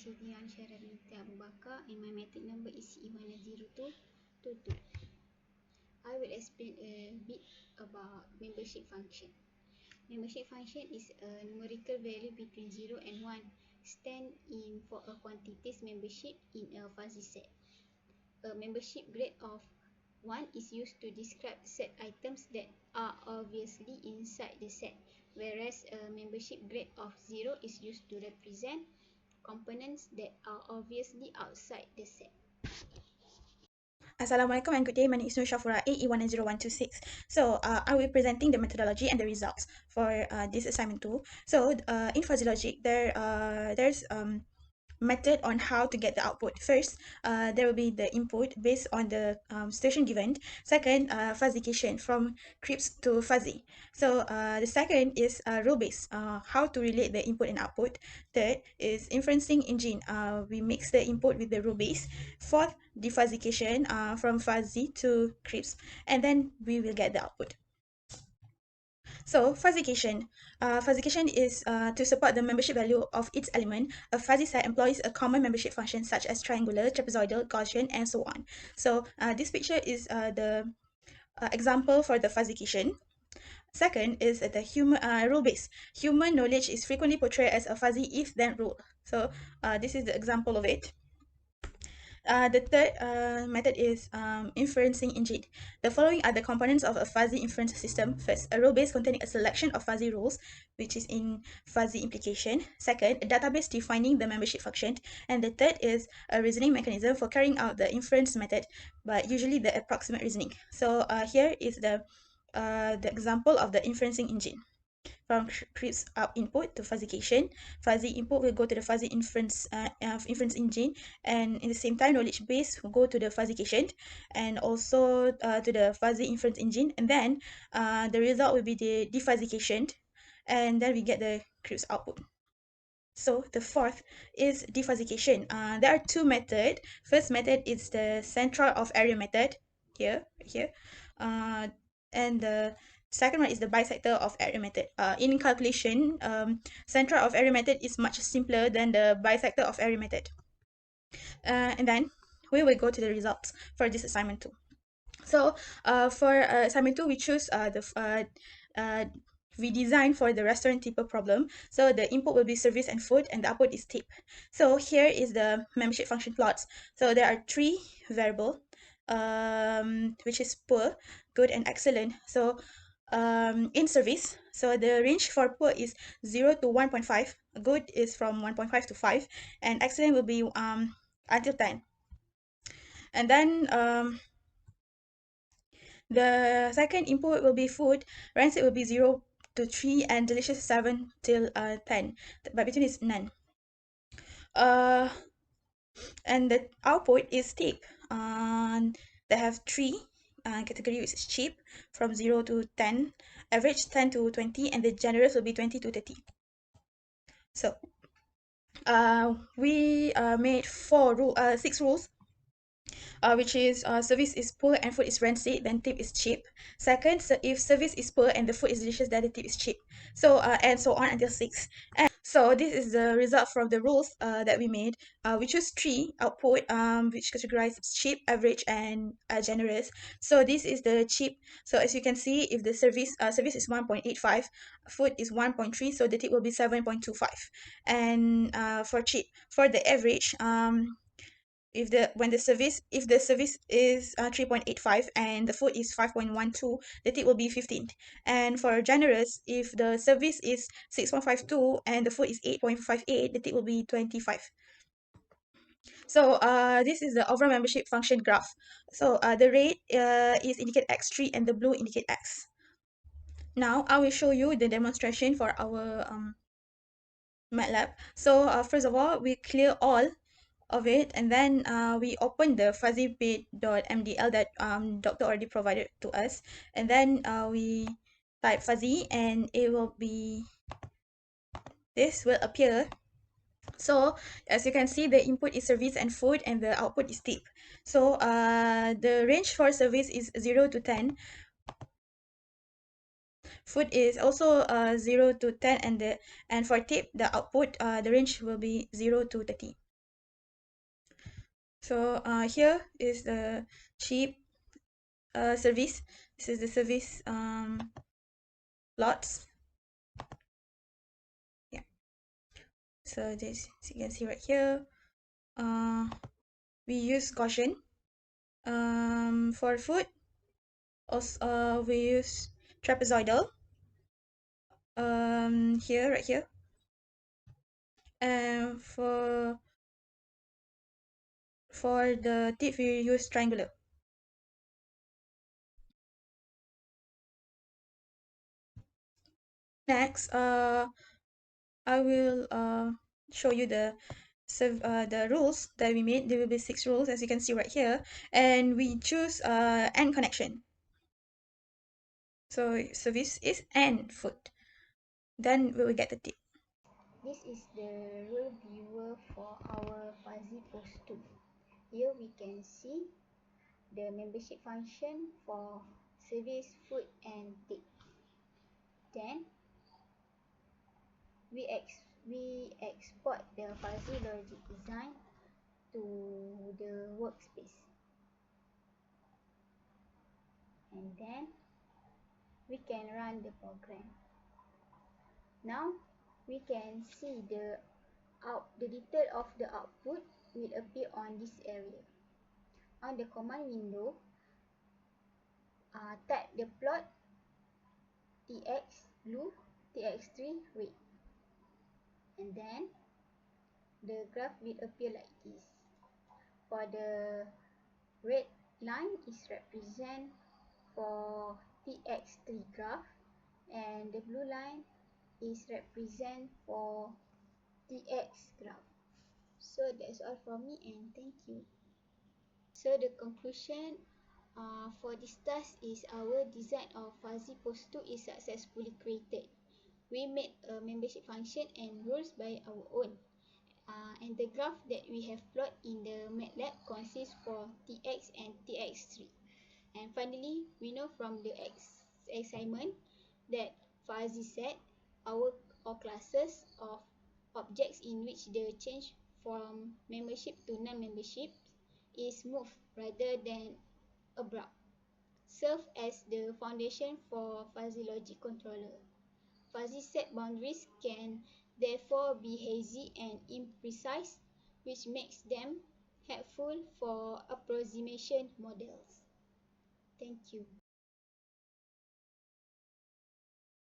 Siti Ansyah Radinita Abu Bakar and my matric number is CE102222. I will explain a bit about membership function. Membership function is a numerical value between 0 and 1, stand in for a quantities membership in a fuzzy set. A membership grade of 1 is used to describe set items that are obviously inside the set, whereas a membership grade of 0 is used to represent components that are obviously outside the set. Assalamualaikum and good day. My name is Nur Shafura, AE100126. So I will be presenting the methodology and the results for this assignment 2. So in fuzzy logic, there's method on how to get the output. First, there will be the input based on the situation given. Second, fuzzification from crisp to fuzzy. So the second is rule based, how to relate the input and output. Third is inferencing engine. We mix the input with the rule base. Fourth, defuzzification from fuzzy to crisp, and then we will get the output. So fuzzification. Fuzzification is to support the membership value of its element. A fuzzy set employs a common membership function such as triangular, trapezoidal, Gaussian, and so on. So this picture is the example for the fuzzification. Second is the human rule base. Human knowledge is frequently portrayed as a fuzzy if-then rule. So this is the example of it. The third method is inferencing engine. The following are the components of a fuzzy inference system. First, a rule base containing a selection of fuzzy rules, which is in fuzzy implication. Second, a database defining the membership function. And the third is a reasoning mechanism for carrying out the inference method, but usually the approximate reasoning. So here is the example of the inferencing engine. From crisp up input to fuzzification. Fuzzy input will go to the fuzzy inference engine, and in the same time knowledge base will go to the fuzzification and also to the fuzzy inference engine, and then the result will be the defuzzification, and then we get the crisp output. So the fourth is defuzzification. There are two methods. First method is the central of area method, here, and the second one is the bisector of area method. In calculation, central of area method is much simpler than the bisector of area method. And then we will go to the results for this assignment 2. So for assignment 2, we choose we design for the restaurant type problem. So the input will be service and food, and the output is tip. So here is the membership function plots. So there are 3 variables, which is poor, good, and excellent. So in service, so the range for poor is 0 to 1.5, good is from 1.5 to 5, and excellent will be until 10. And then the second input will be food. Rancid will be 0 to 3 and delicious 7 till 10. But between is none. And the output is tip. They have 3 category, which is cheap from 0 to 10, average 10 to 20, and the generous will be 20 to 30. So we made 6 rules, which is service is poor and food is rancid, then tip is cheap. Second, so if service is poor and the food is delicious, then the tip is cheap. So and so on until 6. And so this is the result from the rules that we made. We choose 3 output, which categorize cheap, average, and generous. So this is the cheap. So as you can see, if the service is 1.85, food is 1.3, so the tip will be 7.25. And for cheap, for the average, if the service is 3.85 and the food is 5.12, the tip will be 15. And for generous, if the service is 6.52 and the food is 8.58, the tip will be 25. So this is the overall membership function graph. So the red is indicate x3 and the blue indicate x. Now I will show you the demonstration for our MATLAB. So first of all, we clear all of it, and then we open the fuzzybit.mdl that doctor already provided to us, and then we type fuzzy, and it will be, this will appear. So as you can see, the input is service and food, and the output is tip. So the range for service is 0 to 10. Food is also 0 to 10, and for tip, the output, the range will be 0 to 30. So here is the cheap service. This is the service lots. Yeah. So this, as you can see right here, we use Gaussian. For food, also we use trapezoidal. Here, right here. And for the tip, we use triangular. Next, I will show you the rules that we made. There will be 6 rules, as you can see right here, and we choose and connection. So service is and food. Then we will get the tip. This is the rule viewer for our fuzzy post 2. Here we can see the membership function for service, food and tip. Then we export the fuzzy logic design to the workspace. And then we can run the program. Now we can see the detail of the output will appear on this area. On the command window, type the plot tx blue, tx3 red, and then the graph will appear like this. For the red line is represent for tx3 graph, and the blue line is represent for tx graph. So that's all from me, and thank you. So the conclusion for this task is our design of fuzzy post 2 is successfully created. We made a membership function and rules by our own. And the graph that we have plotted in the MATLAB consists for Tx and Tx3. And finally, we know from the assignment that fuzzy set our or classes of objects in which the change from membership to non-membership is smooth rather than abrupt, serve as the foundation for fuzzy logic controller. Fuzzy set boundaries can therefore be hazy and imprecise, which makes them helpful for approximation models. Thank you.